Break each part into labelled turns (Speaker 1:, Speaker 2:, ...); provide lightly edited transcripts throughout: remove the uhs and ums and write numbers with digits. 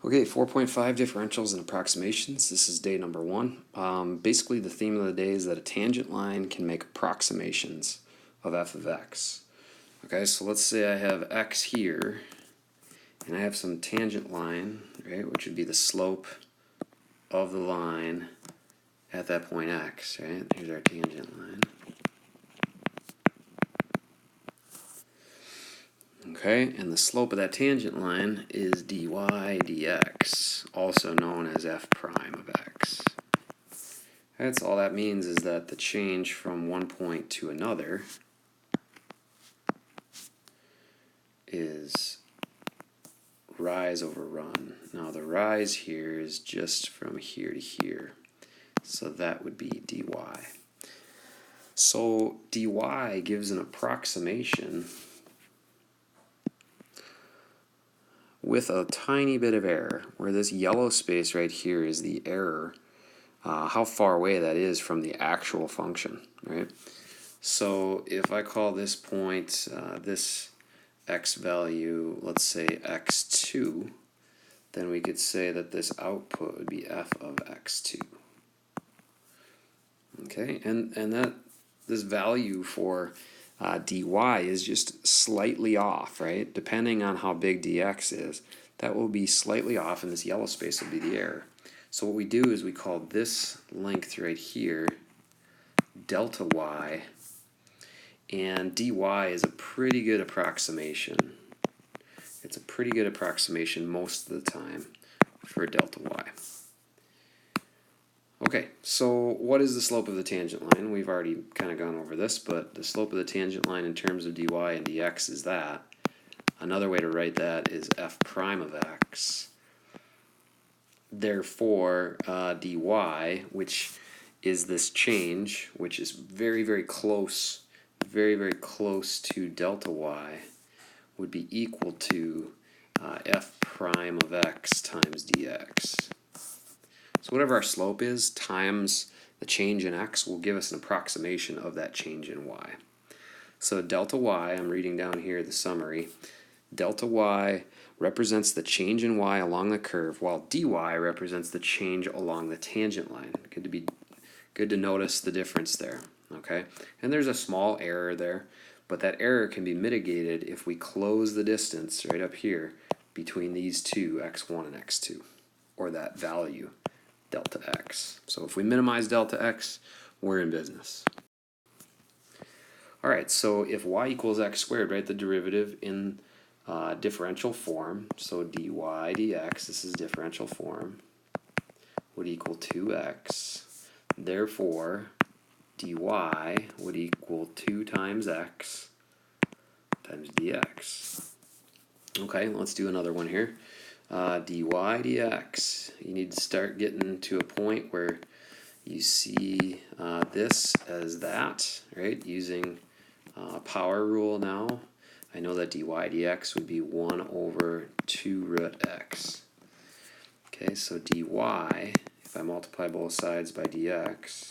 Speaker 1: Okay, 4.5 differentials and approximations. This is day number 1. Basically, the theme of the day is that a tangent line can make approximations of f of x. Okay, so let's say I have x here, and I have some tangent line, right, which would be the slope of the line at that point x, right? Here's our tangent line. Okay, and the slope of that tangent line is dy dx, also known as f prime of x. That's all that means is that the change from one point to another is rise over run. Now the rise here is just from here to here, so that would be dy. So dy gives an approximation with a tiny bit of error, where this yellow space right here is the error, how far away that is from the actual function, right? So if I call this point, this x value, let's say x2, then we could say that this output would be f of x2. Okay, and that this value for dy is just slightly off, right? Depending on how big dx is, that will be slightly off, and this yellow space will be the error. So what we do is we call this length right here delta y, and dy is a pretty good approximation. It's a pretty good approximation most of the time for delta y. Okay, so what is the slope of the tangent line? We've already kind of gone over this, but the slope of the tangent line in terms of dy and dx is that. Another way to write that is f prime of x. Therefore, dy, which is this change, which is very, very close to delta y, would be equal to f prime of x times dx. So whatever our slope is times the change in x will give us an approximation of that change in y. So delta y, I'm reading down here the summary, delta y represents the change in y along the curve, while dy represents the change along the tangent line. Good to notice the difference there. Okay, and there's a small error there, but that error can be mitigated if we close the distance right up here between these two, x1 and x2, or that value, delta x. So if we minimize delta x, we're in business. All right, so if y equals x squared, write the derivative in differential form. So dy dx, this is differential form, would equal 2x. Therefore, dy would equal 2 times x times dx. Okay, let's do another one here. Dy dx, you need to start getting to a point where you see this as that, right? Using power rule now. I know that dy dx would be 1 over 2 root x. Okay, so dy, if I multiply both sides by dx,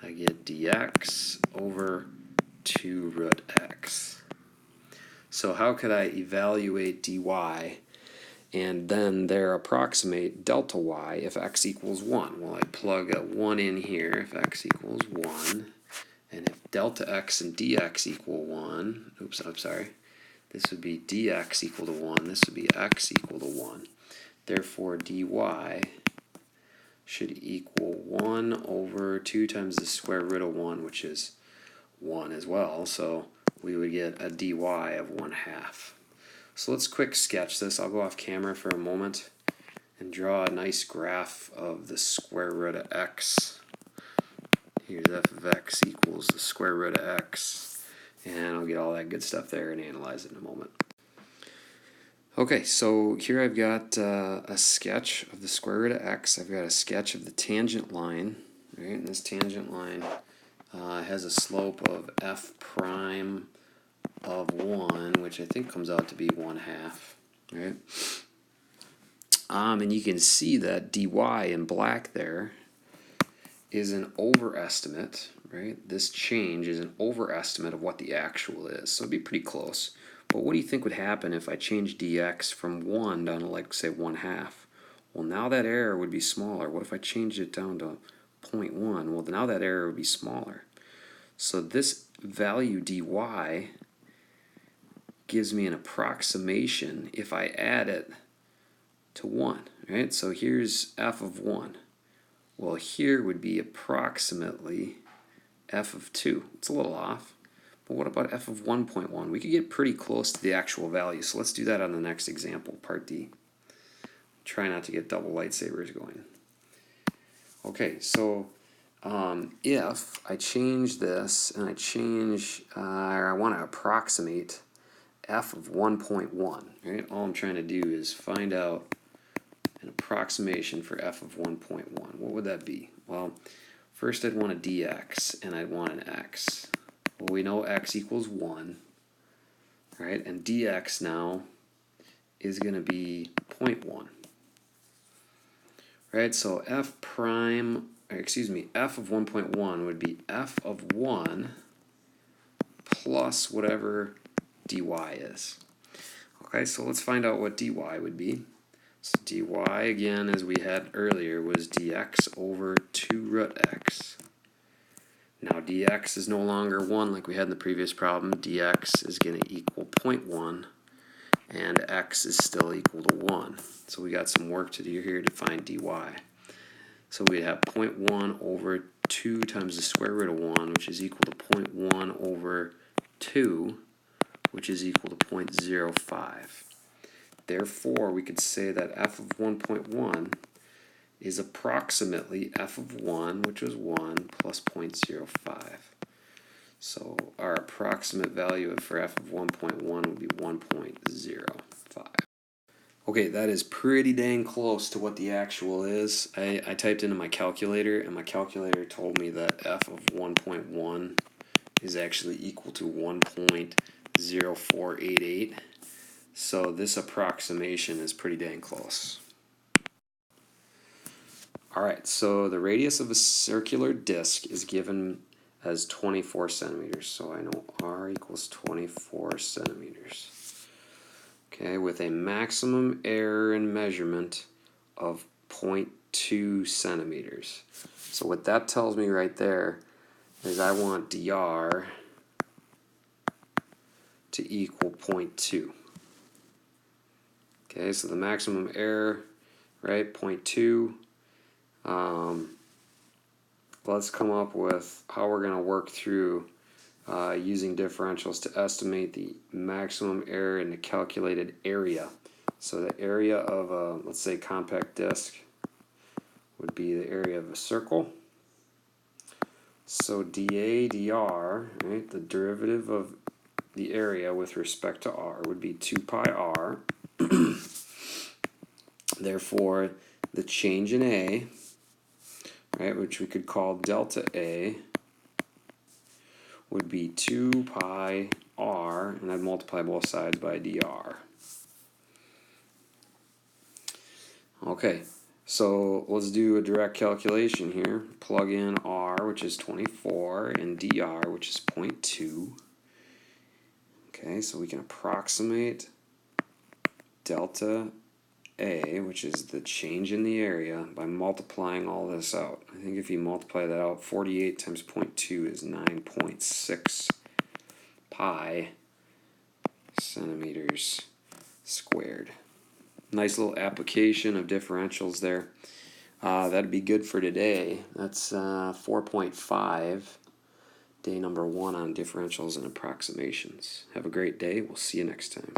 Speaker 1: I get dx over 2 root x. So how could I evaluate dy and then there approximate delta y if x equals 1? Well, I plug a 1 in here if x equals 1, and if delta x and dx equal 1, oops, I'm sorry, this would be dx equal to 1, this would be x equal to 1. Therefore, dy should equal 1 over 2 times the square root of 1, which is 1 as well, so we would get a dy of 1/2. So let's quick sketch this. I'll go off camera for a moment and draw a nice graph of the square root of x. Here's f of x equals the square root of x, and I'll get all that good stuff there and analyze it in a moment. Okay, so here I've got a sketch of the square root of x. I've got a sketch of the tangent line, right? And this tangent line has a slope of f prime of 1, which I think comes out to be 1/2, right? And you can see that dy in black there is an overestimate, right? This change is an overestimate of what the actual is, so it'd be pretty close. But what do you think would happen if I change dx from 1 down to, like, say 1/2? Well, now that error would be smaller. What if I changed it down to 0.1? Well, now that error would be smaller. So this value dy gives me an approximation if I add it to 1, right? So here's f of 1. Well, here would be approximately f of 2. It's a little off. But what about f of 1.1? We could get pretty close to the actual value. So let's do that on the next example, part D. Try not to get double lightsabers going. Okay, so if I change this and I change, I want to approximate f of 1.1, right? All I'm trying to do is find out an approximation for f of 1.1. What would that be? Well, first I'd want a dx and I'd want an x. Well, we know x equals 1, right? And dx now is going to be 0.1. Right, so f of 1.1 would be f of 1 plus whatever dy is. Okay, so let's find out what dy would be. So dy, again, as we had earlier, was dx over 2 root x. Now dx is no longer 1 like we had in the previous problem. Dx is going to equal 0.1, and x is still equal to 1. So we got some work to do here to find dy. So we have 0.1 over 2 times the square root of 1, which is equal to 0.1 over 2, which is equal to 0.05. Therefore, we could say that f of 1.1 is approximately f of 1, which was 1, plus 0.05. So our approximate value for f of 1.1 would be 1.05. Okay, that is pretty dang close to what the actual is. I typed into my calculator, and my calculator told me that f of 1.1 is actually equal to 1.0488. So this approximation is pretty dang close. Alright, so the radius of a circular disc is given as 24 centimeters. So I know r equals 24 centimeters. Okay, with a maximum error in measurement of 0.2 centimeters. So what that tells me right there is I want dr to equal 0.2. Okay, so the maximum error, right, 0.2. Let's come up with how we're going to work through using differentials to estimate the maximum error in the calculated area. So the area of a, let's say, compact disc would be the area of a circle. So dA dr, right, the derivative of the area with respect to r would be 2 pi r. Therefore, the change in A, right, which we could call delta A, would be 2 pi r, and I'd multiply both sides by dr. Okay, so let's do a direct calculation here. Plug in r, which is 24, and dr, which is 0.2. Okay, so we can approximate delta A, which is the change in the area, by multiplying all this out. I think if you multiply that out, 48 times 0.2 is 9.6 pi centimeters squared. Nice little application of differentials there. That'd be good for today. That's 4.5, day number 1 on differentials and approximations. Have a great day. We'll see you next time.